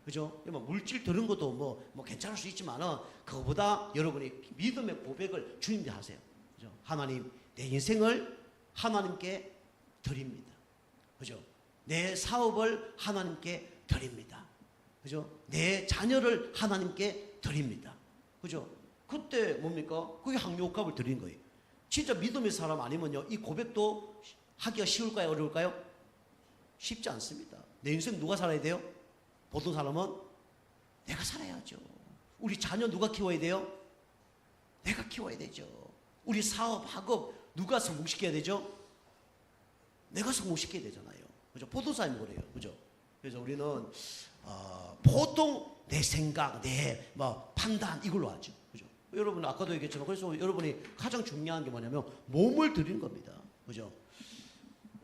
Speaker 1: 그죠? 뭐 물질 드는 것도 뭐 괜찮을 수 있지만은 그거보다 여러분이 믿음의 고백을 주님께 하세요. 그죠? 하나님, 내 인생을 하나님께 드립니다. 그죠? 내 사업을 하나님께 드립니다. 그죠? 내 자녀를 하나님께 드립니다. 그죠? 그때 뭡니까? 그게 향유옥합을 드리는 거예요. 진짜 믿음의 사람 아니면요, 이 고백도 하기가 쉬울까요? 어려울까요? 쉽지 않습니다. 내 인생 누가 살아야 돼요? 보통 사람은 내가 살아야죠. 우리 자녀 누가 키워야 돼요? 내가 키워야 되죠. 우리 사업, 학업 누가 성공시켜야 되죠? 내가 성공시켜야 되잖아요. 그죠? 보도사님 그래요. 그죠? 그래서 우리는 보통 내 생각, 내 판단 이걸로 하죠. 그죠? 여러분 아까도 얘기했지만, 그래서 여러분이 가장 중요한 게 뭐냐면 몸을 드리는 겁니다. 그죠?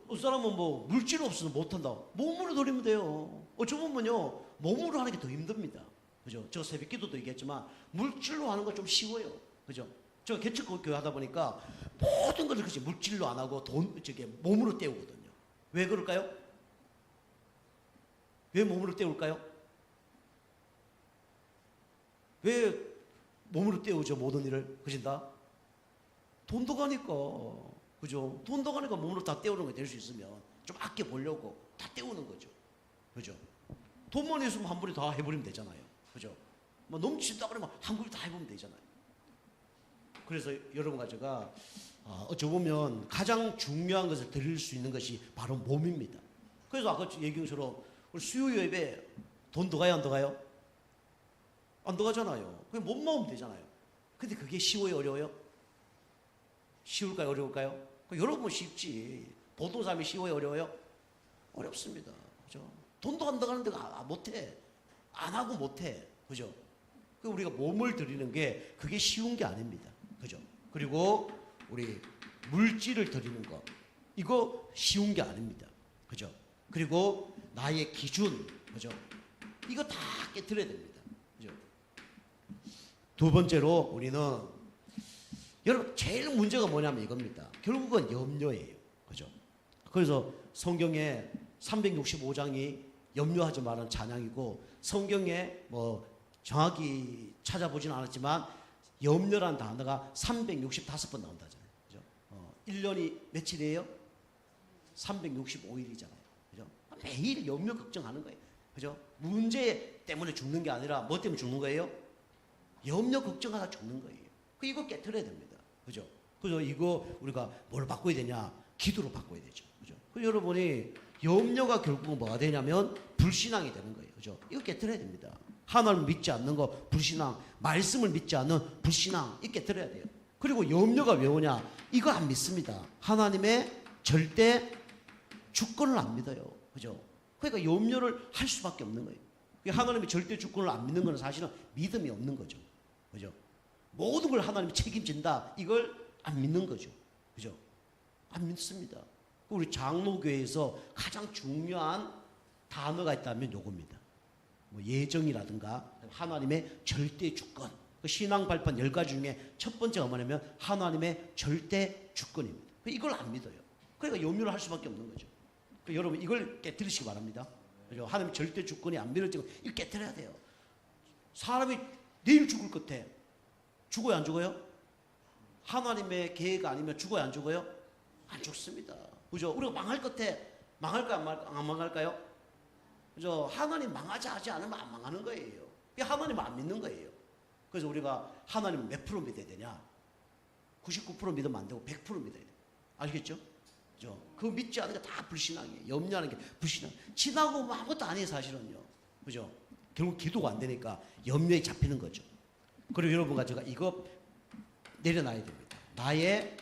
Speaker 1: 어떤 사람은 뭐 물질 없어서 못한다. 몸으로 드리면 돼요. 어쩌면요 몸으로 하는 게 더 힘듭니다. 그죠? 저 새벽 기도도 얘기했지만 물질로 하는 건 좀 쉬워요. 그죠? 제가 개척교회 하다 보니까 모든 것을 그렇지 물질로 안 하고 몸으로 때우거든요. 왜 그럴까요? 왜 몸으로 때울까요? 왜 몸으로 때우죠, 모든 일을? 그진다? 돈도 가니까. 그죠? 돈도 가니까 몸으로 다 때우는 게 될 수 있으면 좀 아껴보려고 다 때우는 거죠. 그죠? 돈만 있으면 한 번에 다 해버리면 되잖아요. 그죠? 뭐 넘친다 그러면 한 번에 다 해보면 되잖아요. 그래서 여러분과 제가 어찌 보면 가장 중요한 것을 드릴 수 있는 것이 바로 몸입니다. 그래서 아까 얘기한 것처럼 우리 수요 예배 돈 더 가요, 안 더 가요? 안 더 가잖아요. 그냥 몸만 오면 되잖아요. 근데 그게 쉬워요, 어려워요? 쉬울까요, 어려울까요? 여러분 쉽지. 보통 사람이 쉬워요, 어려워요? 어렵습니다. 그죠? 돈도 안 더 가는데 못해. 안 하고 못해. 그죠? 우리가 몸을 드리는 게 그게 쉬운 게 아닙니다. 그죠? 그리고 우리 물질을 드리는 거, 이거 쉬운 게 아닙니다. 그죠? 그리고 나의 기준, 그죠? 이거 다 깨뜨려야 됩니다. 그죠? 두 번째로 우리는, 여러분 제일 문제가 뭐냐면 이겁니다. 결국은 염려예요. 그죠? 그래서 성경에 365장이 염려하지 말라는 찬양이고, 성경에 뭐 정확히 찾아보지는 않았지만 염려라는 단어가 365번 나온다잖아요. 그죠? 1년이 며칠이에요? 365일이잖아요. 그죠? 매일 염려 걱정하는 거예요. 그죠? 문제 때문에 죽는 게 아니라 뭐 때문에 죽는 거예요? 염려 걱정하다 죽는 거예요. 이거 깨트려야 됩니다. 그죠? 그래서 이거 우리가 뭘 바꿔야 되냐? 기도로 바꿔야 되죠. 그죠? 여러분이 염려가 결국은 뭐가 되냐면 불신앙이 되는 거예요. 그죠? 이거 깨트려야 됩니다. 하나님을 믿지 않는 거 불신앙, 말씀을 믿지 않는 불신앙, 이거 깨트려야 돼요. 그리고 염려가 왜 오냐? 이거 안 믿습니다. 하나님의 절대 주권을 안 믿어요. 그죠? 그러니까 염려를 할 수밖에 없는 거예요. 하나님의 절대 주권을 안 믿는 건 사실은 믿음이 없는 거죠. 그죠? 모든 걸 하나님이 책임진다, 이걸 안 믿는 거죠. 그죠? 안 믿습니다. 우리 장로교회에서 가장 중요한 단어가 있다면 요겁니다. 뭐 예정이라든가 하나님의 절대 주권. 신앙 발판 10가지 중에 첫 번째가 뭐냐면 하나님의 절대 주권입니다. 이걸 안 믿어요. 그러니까 염려를 할 수밖에 없는 거죠. 여러분 이걸 깨뜨리시기 바랍니다. 그죠? 하나님의 절대 주권이 안 믿어지고 이걸 깨뜨려야 돼요. 사람이 내일 죽을 것 같아. 죽어요, 안 죽어요? 하나님의 계획 아니면 죽어요, 안 죽어요? 안 죽습니다. 그죠? 우리가 망할 것 같아. 망할까요, 안 망할까요? 그죠? 하나님 망하지 하지 않으면 안 망하는 거예요. 하나님 안 믿는 거예요. 그래서 우리가 하나님 몇 프로 믿어야 되냐? 99% 믿으면 안 되고 100% 믿어야 돼요. 아시겠죠? 그죠? 그거 믿지 않는 게 다 불신앙이에요. 염려하는 게 불신앙. 지나고 뭐 아무것도 아니에요, 사실은요. 그죠? 결국 기도가 안 되니까 염려에 잡히는 거죠. 그리고 여러분과 제가 이거 내려놔야 됩니다. 나의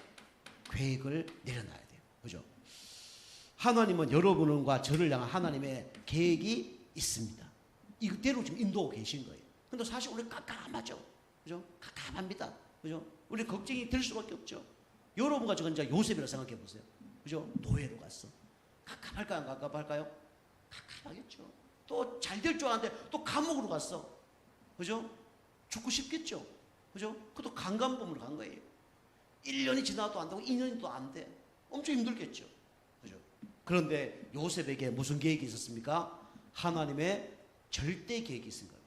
Speaker 1: 계획을 내려놔야 돼요. 그죠? 하나님은 여러분과 저를 향한 하나님의 계획이 있습니다. 이대로 지금 인도하고 계신 거예요. 근데 사실 우리 깜깜하죠. 그죠? 깜깜합니다. 그죠? 우리 걱정이 될 수밖에 없죠. 여러분과 저가 이제 요셉이라 생각해 보세요. 그죠? 노예로 갔어. 깜깜할까요? 안 깜깜할까요? 깜깜하겠죠. 또 잘 될 줄 알았는데 또 감옥으로 갔어. 그죠? 죽고 싶겠죠. 그죠? 그것도 강간범으로 간 거예요. 1년이 지나도 안 되고 2년이 또 안 돼. 엄청 힘들겠죠. 그죠? 그런데 요셉에게 무슨 계획이 있었습니까? 하나님의 절대 계획이 있은 거예요.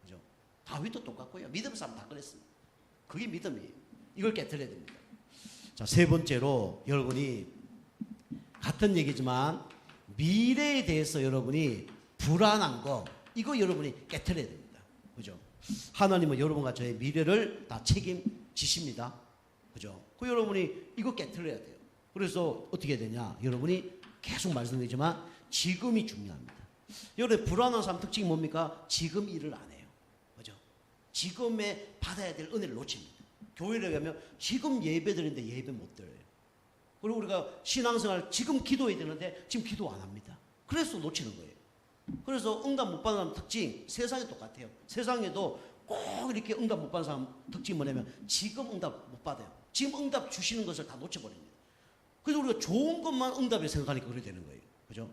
Speaker 1: 그죠? 다윗도 똑같고요. 믿음 사람 다 그랬습니다. 그게 믿음이에요. 이걸 깨뜨려야 됩니다. 자, 세 번째로 여러분이 같은 얘기지만 미래에 대해서 여러분이 불안한 거, 이거 여러분이 깨뜨려야 됩니다. 그죠? 하나님은 여러분과 저의 미래를 다 책임지십니다. 그죠? 그 여러분이 이거 깨뜨려야 돼요. 그래서 어떻게 되냐? 여러분이 계속 말씀드리지만 지금이 중요합니다. 여러분 불안한 사람 특징이 뭡니까? 지금 일을 안 해요. 그죠? 지금에 받아야 될 은혜를 놓칩니다. 교회를 가면 지금 예배 드리는데 예배 못 드려요. 그리고 우리가 신앙생활 지금 기도해야 되는데 지금 기도 안 합니다. 그래서 놓치는 거예요. 그래서 응답 못 받는 사람 특징 세상에 똑같아요. 세상에도 꼭 이렇게 응답 못 받는 사람 특징이 뭐냐면 지금 응답 못 받아요. 지금 응답 주시는 것을 다 놓쳐버립니다. 그래서 우리가 좋은 것만 응답에 생각하니까 그렇게 되는 거예요. 그죠?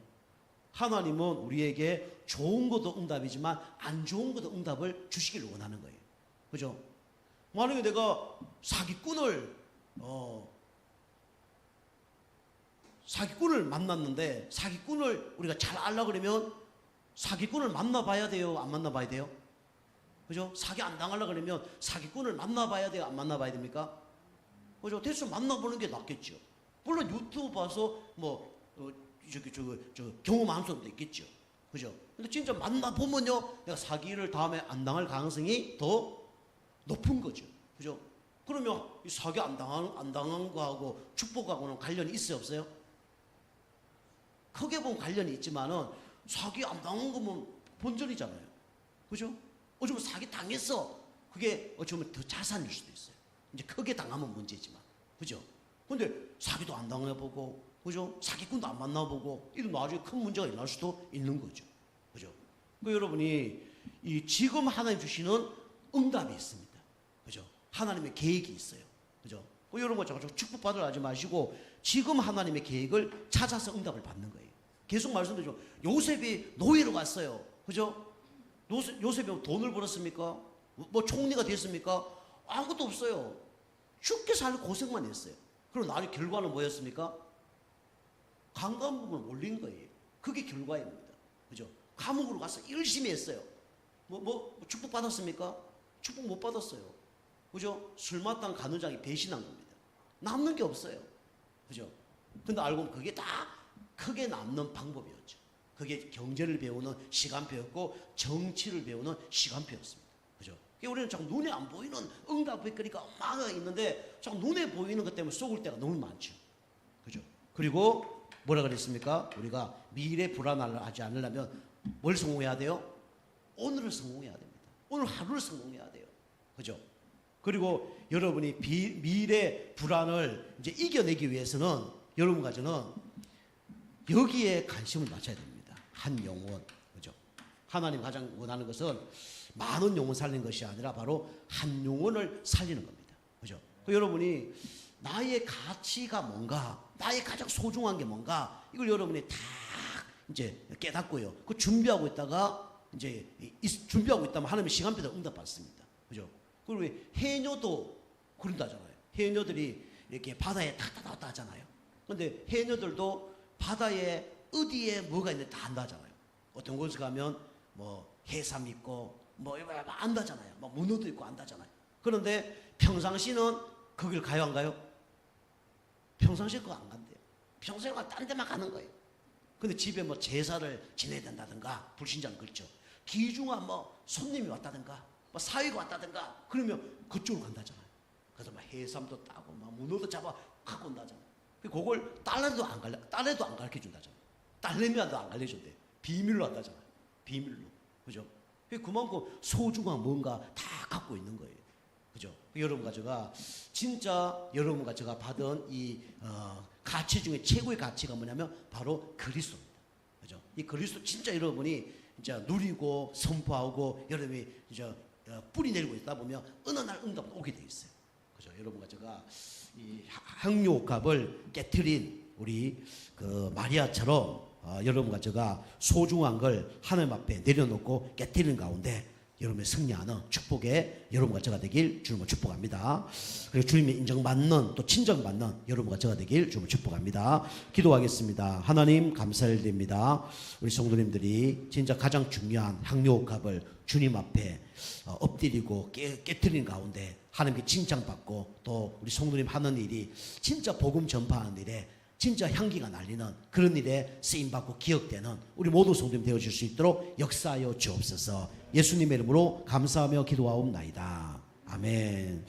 Speaker 1: 하나님은 우리에게 좋은 것도 응답이지만 안 좋은 것도 응답을 주시기를 원하는 거예요. 그죠? 만약에 내가 사기꾼을 만났는데 사기꾼을 우리가 잘 알려고 그러면 사기꾼을 만나봐야 돼요? 안 만나봐야 돼요? 그죠? 사기 안 당하려고 그러면 사기꾼을 만나봐야 돼요? 안 만나봐야 됩니까? 그죠? 대충 만나보는 게 낫겠죠. 물론 유튜브 봐서 경험한 사람도 있겠죠. 그죠? 근데 진짜 만나보면요, 내가 사기를 다음에 안 당할 가능성이 더 높은 거죠. 그죠? 그러면 이 사기 안 당한 거하고 축복하고는 관련이 있어요, 없어요? 크게 보면 관련이 있지만은 사기 안 당한 거면 본전이잖아요. 그죠? 어쩌면 사기 당했어. 그게 어쩌면 더 자산일 수도 있어요. 이제 크게 당하면 문제지만. 그죠? 근데 사기도 안 당해보고, 그죠? 사기꾼도 안 만나보고, 이런 나중에 큰 문제가 일어날 수도 있는 거죠. 그죠? 그 여러분이 이 지금 하나님 주시는 응답이 있습니다. 그죠? 하나님의 계획이 있어요. 그죠? 뭐 이런 거 자꾸 축복받으려 하지 마시고 지금 하나님의 계획을 찾아서 응답을 받는 거예요. 계속 말씀드리죠. 요셉이 노예로 갔어요. 그죠? 요셉이 돈을 벌었습니까? 뭐 총리가 됐습니까? 아무것도 없어요. 죽게 살고 고생만 했어요. 그리고 나중에 결과는 뭐였습니까? 강간부분을 올린 거예요. 그게 결과입니다. 그죠? 감옥으로 가서 열심히 했어요. 축복 받았습니까? 축복 못 받았어요. 그죠? 술 마땅 간호장이 배신한 겁니다. 남는 게 없어요. 그죠? 근데 알고 보면 그게 다 크게 남는 방법이었죠. 그게 경제를 배우는 시간표였고 정치를 배우는 시간표였습니다. 그죠? 우리는 자꾸 눈에 안 보이는 응답이 그러니까 많아 있는데 자꾸 눈에 보이는 것 때문에 속을 때가 너무 많죠. 그죠? 그리고 뭐라 그랬습니까? 우리가 미래 불안을 하지 않으려면 뭘 성공해야 돼요? 오늘을 성공해야 됩니다. 오늘 하루를 성공해야 돼요. 그죠? 그리고 여러분이 미래 불안을 이제 이겨내기 위해서는 여러분과 저는 여기에 관심을 맞춰야 됩니다. 한 영혼. 그죠? 하나님 가장 원하는 것은 많은 영혼 살리는 것이 아니라 바로 한 영혼을 살리는 겁니다. 그죠? 여러분이 나의 가치가 뭔가, 나의 가장 소중한 게 뭔가, 이걸 여러분이 다 이제 깨닫고요. 그 준비하고 있다가 이제 준비하고 있다면 하나님의 시간표대로 응답받습니다. 그죠? 그리고 해녀도 그런다잖아요. 해녀들이 이렇게 바다에 탁탁 왔다 하잖아요. 근데 해녀들도 바다에 어디에 뭐가 있는지 다 안다잖아요. 어떤 곳에 가면 뭐 해삼 있고 뭐 안다잖아요. 뭐 문어도 있고 안다잖아요. 그런데 평상시는 거길 가요 안 가요? 평상시에 그거 안 간대요. 평소에 딴 데만 가는 거예요. 근데 집에 뭐 제사를 지내야 된다든가 불신자는 그렇죠. 기중한 뭐 손님이 왔다든가 뭐 사위가 왔다든가 그러면 그쪽으로 간다잖아요. 그래서 막 해삼도 따고 막 문어도 잡아 갖고 온다잖아요. 그걸 딸내도 안 가르쳐 준다잖아요. 딸내미한테도 안 가르쳐준대. 비밀로 한다잖아요. 비밀로. 그죠? 그만큼 소중한 뭔가 다 갖고 있는 거예요. 그죠? 여러분과 제가 진짜 여러분과 제가 받은 이 가치 중에 최고의 가치가 뭐냐면 바로 그리스도입니다. 그죠? 이 그리스도 진짜 여러분이 이제 누리고 선포하고 여러분이 이제 뿌리 내리고 있다 보면 어느 날 응답은 오게 돼 있어요. 그죠? 여러분과 제가 이 향료값을 깨트린 우리 그 마리아처럼 여러분과 제가 소중한 걸 하나님 앞에 내려놓고 깨트리는 가운데 여러분의 승리하는 축복에 여러분과 제가 되길 주님을 축복합니다. 그리고 주님의 인정받는 또 친정받는 여러분과 제가 되길 주님을 축복합니다. 기도하겠습니다. 하나님 감사를 드립니다. 우리 성도님들이 진짜 가장 중요한 향료값을 주님 앞에 엎드리고 깨트리는 가운데 하나님께 칭찬받고 또 우리 성도님 하는 일이 진짜 복음 전파하는 일에 진짜 향기가 날리는 그런 일에 쓰임받고 기억되는 우리 모두 성도님 되어줄 수 있도록 역사하여 주옵소서. 예수님의 이름으로 감사하며 기도하옵나이다. 아멘.